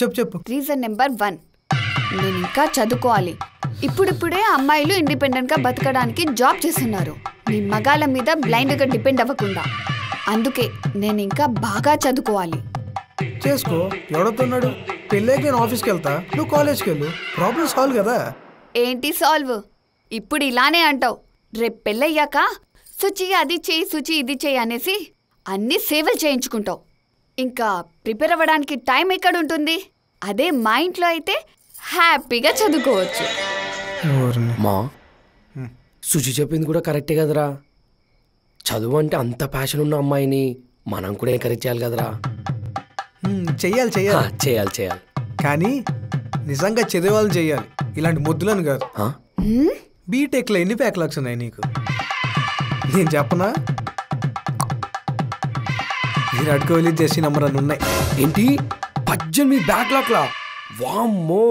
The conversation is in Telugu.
చెప్పు చెప్పు. రీజన్ నెంబర్ 1, నేను ఇంకా చదువుకోవాలి. ఇప్పుడిప్పుడే అమ్మాయిలు ఇండిపెండెంట్గా బతకడానికి జాబ్ చేస్తున్నారు, మీ మగాళ్ళ మీద బ్లైండ్గా డిపెండ్ అవ్వకుండా. అందుకే నేను ఇంకా బాగా చదువుకోవాలి. చేసుకో, ఎవడవుతున్నాడు? పెళ్ళైకి నేను ఆఫీస్కి వెళ్తా, నువ్వు కాలేజ్కి వెళ్ళు, ప్రాబ్లమ్ సాల్వ్ కదా. ఏంటి సాల్వ్? ఇప్పుడు ఇలానే అంటావు, రేపు పెళ్ళయ్యాక శుచి అది చేయి, శుచి ఇది చేయి అనేసి అన్ని సేవలు చేయించుకుంటావు. ఇంకా ప్రిపేర్ అవ్వడానికి టైం ఎక్కడ ఉంటుంది? అదే మా ఇంట్లో అయితే హ్యాపీగా చదువుకోవచ్చు. మా శుచి చెప్పింది కూడా కరెక్టే కదరా. చదువు అంటే అంత ప్యాషన్ ఉన్న అమ్మాయిని మనం కూడా ఎంకరేజ్ చేయాలి కదరా. చెయ్యాలి చెయ్యాలి చేయాలి చేయాలి కానీ నిజంగా చదివాళ్ళు చెయ్యాలి, ఇలాంటి మొద్దులను కాదు. బీటెక్లో ఎన్ని బ్యాక్లాగ్స్ ఉన్నాయి నీకు? నేను చెప్పనా? విరాట్ కోహ్లీ జెర్సీ నంబర్ అని ఉన్నాయి. ఏంటి 18 బ్యాక్లాగ్లా? వామ్మో.